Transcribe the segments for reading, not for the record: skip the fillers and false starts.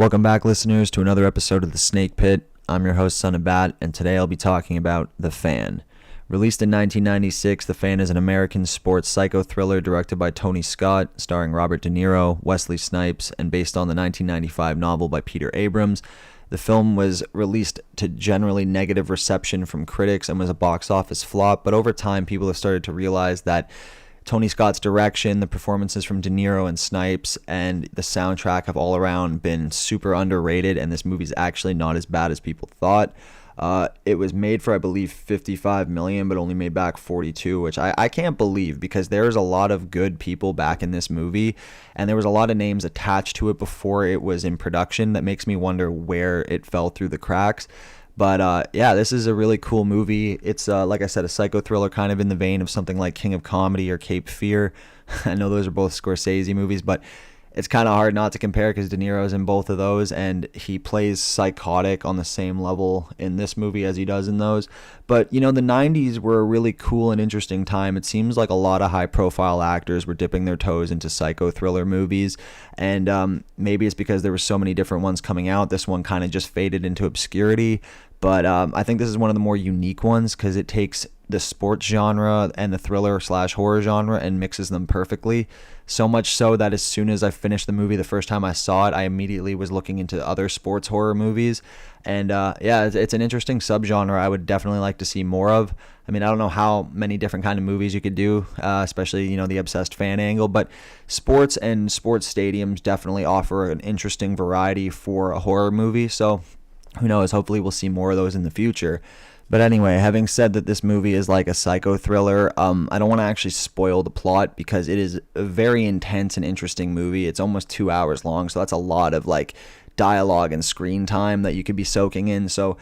Welcome back, listeners, to another episode of The Snake Pit. I'm your host, Son of Bat, and today I'll be talking about The Fan. Released in 1996, The Fan is an American sports psycho thriller directed by Tony Scott, starring Robert De Niro, Wesley Snipes, and based on the 1995 novel by Peter Abrams. The film was released to generally negative reception from critics and was a box office flop, but over time people have started to realize that Tony Scott's direction, the performances from De Niro and Snipes, and the soundtrack have all around been super underrated, and this movie's actually not as bad as people thought. It was made for, I believe, $55 million, but only made back $42, which I can't believe, because there's a lot of good people back in this movie, and there was a lot of names attached to it before it was in production that makes me wonder where it fell through the cracks. But yeah, this is a really cool movie. It's, like I said, a psycho thriller kind of in the vein of something like King of Comedy or Cape Fear. I know those are both Scorsese movies, but it's kind of hard not to compare because De Niro's in both of those, and he plays psychotic on the same level in this movie as he does in those. But, you know, the 90s were a really cool and interesting time. It seems like a lot of high-profile actors were dipping their toes into psycho thriller movies, and maybe it's because there were so many different ones coming out. This one kind of just faded into obscurity. But I think this is one of the more unique ones because it takes the sports genre and the thriller/horror genre and mixes them perfectly. So much so that as soon as I finished the movie the first time I saw it, I immediately was looking into other sports horror movies. And yeah, it's an interesting subgenre I would definitely like to see more of. I mean, I don't know how many different kind of movies you could do, especially, you know, the obsessed fan angle, but sports and sports stadiums definitely offer an interesting variety for a horror movie. So who knows, hopefully we'll see more of those in the future. But anyway, having said that this movie is like a psycho thriller, I don't want to actually spoil the plot because it is a very intense and interesting movie. It's almost 2 hours long, so that's a lot of like dialogue and screen time that you could be soaking in. So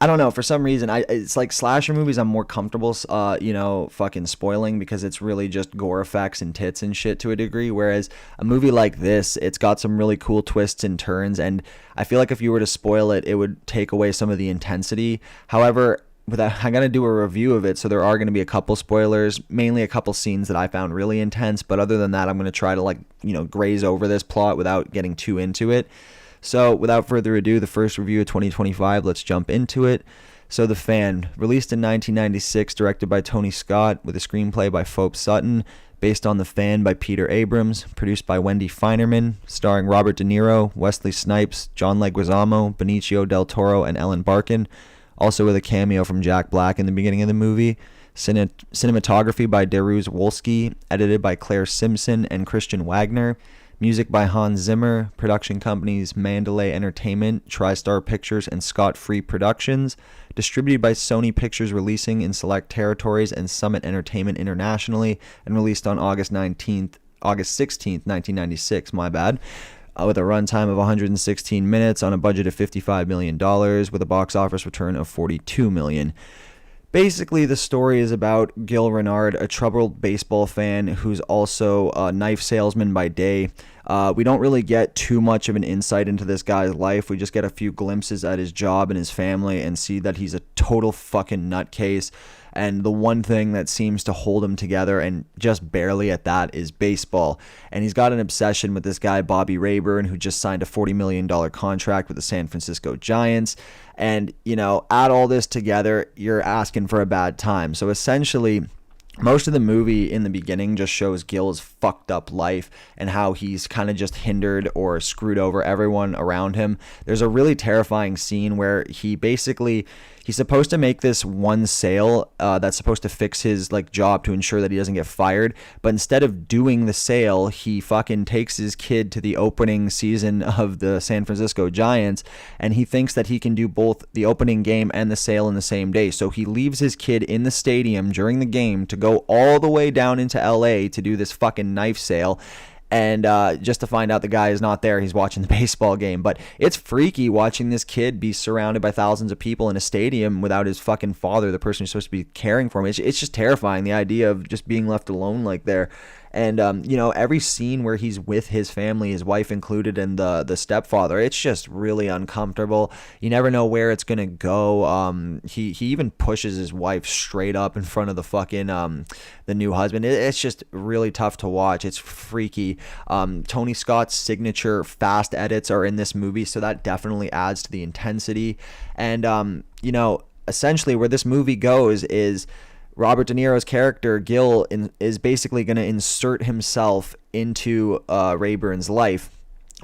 I don't know, for some reason, it's like slasher movies I'm more comfortable, fucking spoiling because it's really just gore effects and tits and shit to a degree, whereas a movie like this, it's got some really cool twists and turns, and I feel like if you were to spoil it, it would take away some of the intensity. However, I'm going to do a review of it, so there are going to be a couple spoilers, mainly a couple scenes that I found really intense, but other than that, I'm going to try to graze over this plot without getting too into it. So without further ado, the first review of 2025, let's jump into it. So The Fan, released in 1996, directed by Tony Scott, with a screenplay by Phoebe Sutton, based on The Fan by Peter Abrams, produced by Wendy Finerman, starring Robert De Niro, Wesley Snipes, John Leguizamo, Benicio del Toro, and Ellen Barkin, also with a cameo from Jack Black in the beginning of the movie. Cinematography by Daruz Wolski, edited by Claire Simpson and Christian Wagner. Music by Hans Zimmer. Production companies Mandalay Entertainment, TriStar Pictures, and Scott Free Productions. Distributed by Sony Pictures Releasing in select territories and Summit Entertainment internationally, and released on August 16th, 1996, with a runtime of 116 minutes on a budget of $55 million, with a box office return of $42 million. Basically, the story is about Gil Renard, a troubled baseball fan who's also a knife salesman by day. We don't really get too much of an insight into this guy's life. We just get a few glimpses at his job and his family and see that he's a total fucking nutcase. And the one thing that seems to hold him together, and just barely at that, is baseball. And he's got an obsession with this guy, Bobby Rayburn, who just signed a $40 million contract with the San Francisco Giants. And, you know, add all this together, you're asking for a bad time. So essentially, most of the movie in the beginning just shows Gil's fucked up life and how he's kind of just hindered or screwed over everyone around him. There's a really terrifying scene where he's supposed to make this one sale that's supposed to fix his job to ensure that he doesn't get fired, but instead of doing the sale, he fucking takes his kid to the opening season of the San Francisco Giants, and he thinks that he can do both the opening game and the sale in the same day. So he leaves his kid in the stadium during the game to go all the way down into LA to do this fucking knife sale. And just to find out the guy is not there, he's watching the baseball game. But it's freaky watching this kid be surrounded by thousands of people in a stadium without his fucking father, the person who's supposed to be caring for him. It's just terrifying, the idea of just being left alone like there. And every scene where he's with his family, his wife included, and the stepfather, it's just really uncomfortable. You never know where it's gonna go. He even pushes his wife straight up in front of the fucking the new husband. It's just really tough to watch. It's freaky. Tony Scott's signature fast edits are in this movie, so that definitely adds to the intensity. And essentially where this movie goes is Robert De Niro's character Gil is basically going to insert himself into Rayburn's life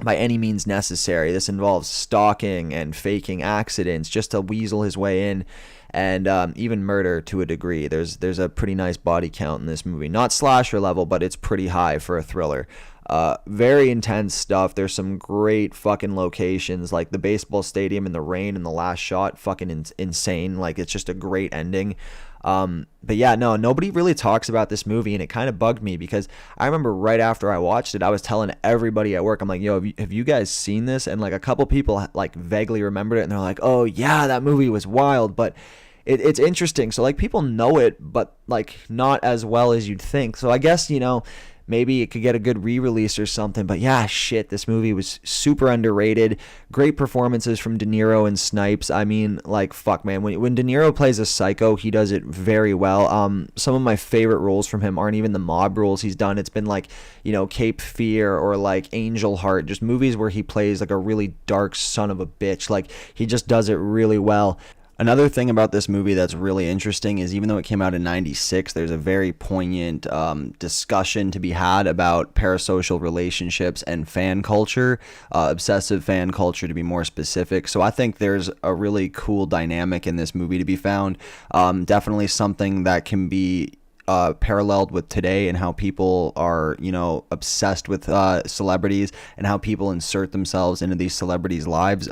by any means necessary. This involves stalking and faking accidents just to weasel his way in, and even murder to a degree. There's a pretty nice body count in this movie. Not slasher level, but it's pretty high for a thriller. Very intense stuff. There's some great fucking locations, like the baseball stadium in the rain in the last shot. Fucking insane. Like, it's just a great ending. But yeah, no, nobody really talks about this movie, and it kind of bugged me because I remember right after I watched it, I was telling everybody at work, I'm like, yo, have you guys seen this? And like a couple people like vaguely remembered it, and they're like, oh yeah, that movie was wild. But it's interesting. So like people know it, but like not as well as you'd think. So I guess, maybe it could get a good re-release or something. But yeah, shit, this movie was super underrated. Great performances from De Niro and Snipes. I mean, like, fuck, man. When De Niro plays a psycho, he does it very well. Some of my favorite roles from him aren't even the mob roles he's done. It's been like, Cape Fear or like Angel Heart, just movies where he plays like a really dark son of a bitch. Like, he just does it really well. Another thing about this movie that's really interesting is even though it came out in 96, there's a very poignant discussion to be had about parasocial relationships and fan culture, obsessive fan culture to be more specific. So I think there's a really cool dynamic in this movie to be found. Definitely something that can be paralleled with today and how people are, obsessed with celebrities and how people insert themselves into these celebrities' lives.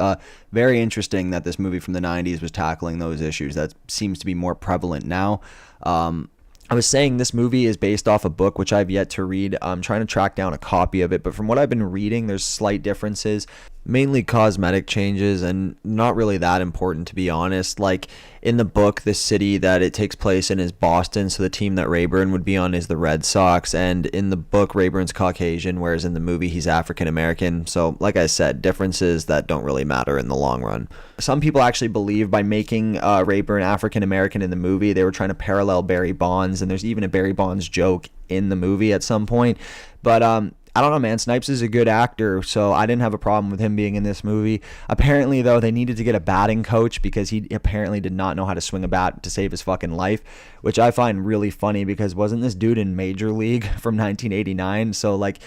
Very interesting that this movie from the 90s was tackling those issues. That seems to be more prevalent now. I was saying this movie is based off a book, which I've yet to read. I'm trying to track down a copy of it, but from what I've been reading, there's slight differences, mainly cosmetic changes, and not really that important, to be honest. Like, in the book, the city that it takes place in is Boston, so the team that Rayburn would be on is the Red Sox, and in the book, Rayburn's Caucasian, whereas in the movie, he's African-American. So, like I said, differences that don't really matter in the long run. Some people actually believe by making Rayburn African-American in the movie, they were trying to parallel Barry Bonds, and there's even a Barry Bonds joke in the movie at some point. But I don't know, man. Snipes is a good actor, so I didn't have a problem with him being in this movie. Apparently, though, they needed to get a batting coach because he apparently did not know how to swing a bat to save his fucking life, which I find really funny because wasn't this dude in Major League from 1989? So, like,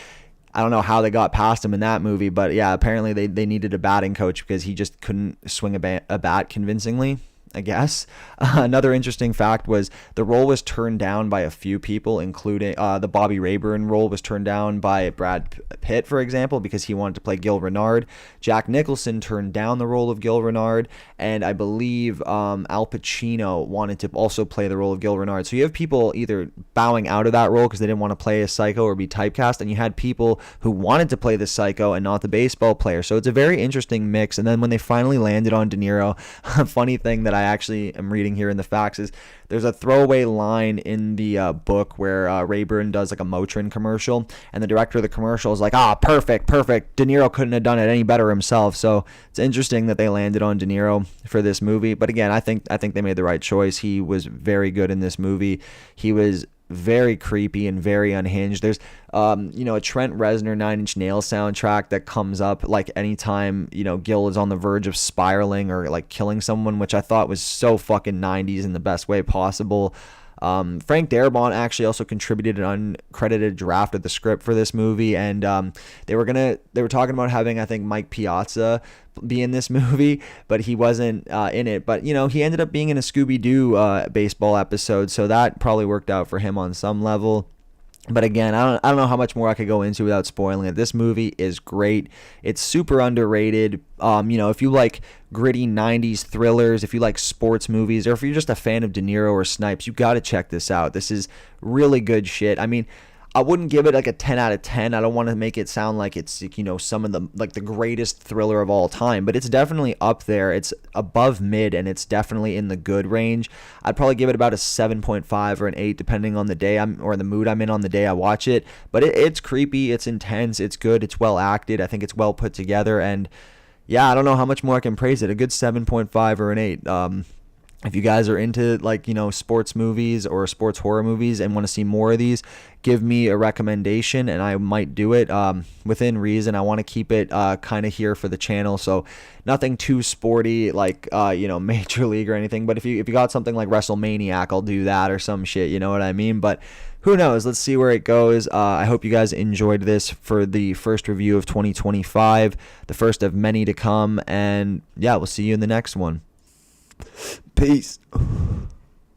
I don't know how they got past him in that movie, but yeah, apparently they needed a batting coach because he just couldn't swing a bat convincingly, I guess. Another interesting fact was the role was turned down by a few people, including the Bobby Rayburn role was turned down by Brad Pitt, for example, because he wanted to play Gil Renard. Jack Nicholson turned down the role of Gil Renard, and I believe Al Pacino wanted to also play the role of Gil Renard. So you have people either bowing out of that role because they didn't want to play a psycho or be typecast, and you had people who wanted to play the psycho and not the baseball player. So it's a very interesting mix. And then when they finally landed on De Niro, a funny thing that I actually am reading here in the facts is there's a throwaway line in the book where Rayburn does like a Motrin commercial, and the director of the commercial is like, perfect. De Niro couldn't have done it any better himself. So it's interesting that they landed on De Niro for this movie. But again, I think they made the right choice. He was very good in this movie. He was very creepy and very unhinged. There's a Trent Reznor 9 Inch Nails soundtrack that comes up like anytime Gil is on the verge of spiraling or like killing someone, which I thought was so fucking 90s in the best way possible. Frank Darabont actually also contributed an uncredited draft of the script for this movie, and they were talking about having, I think, Mike Piazza be in this movie, but he wasn't in it. But he ended up being in a Scooby-Doo baseball episode, so that probably worked out for him on some level. But again, I don't know how much more I could go into without spoiling it. This movie is great. It's super underrated. If you like gritty 90s thrillers, if you like sports movies, or if you're just a fan of De Niro or Snipes, you got to check this out. This is really good shit. I mean, I wouldn't give it like a 10 out of 10. I don't want to make it sound like it's, some of the like the greatest thriller of all time, but it's definitely up there. It's above mid, and it's definitely in the good range. I'd probably give it about a 7.5 or an 8 depending on the day or the mood I'm in on the day I watch it. But it's creepy, it's intense, it's good, it's well acted. I think it's well put together, and yeah, I don't know how much more I can praise it. A good 7.5 or an 8. If you guys are into sports movies or sports horror movies and want to see more of these, give me a recommendation and I might do it within reason. I want to keep it kind of here for the channel, so nothing too sporty like Major League or anything. But if you got something like WrestleManiac, I'll do that or some shit. You know what I mean? But who knows? Let's see where it goes. I hope you guys enjoyed this for the first review of 2025, the first of many to come. And yeah, we'll see you in the next one. Peace.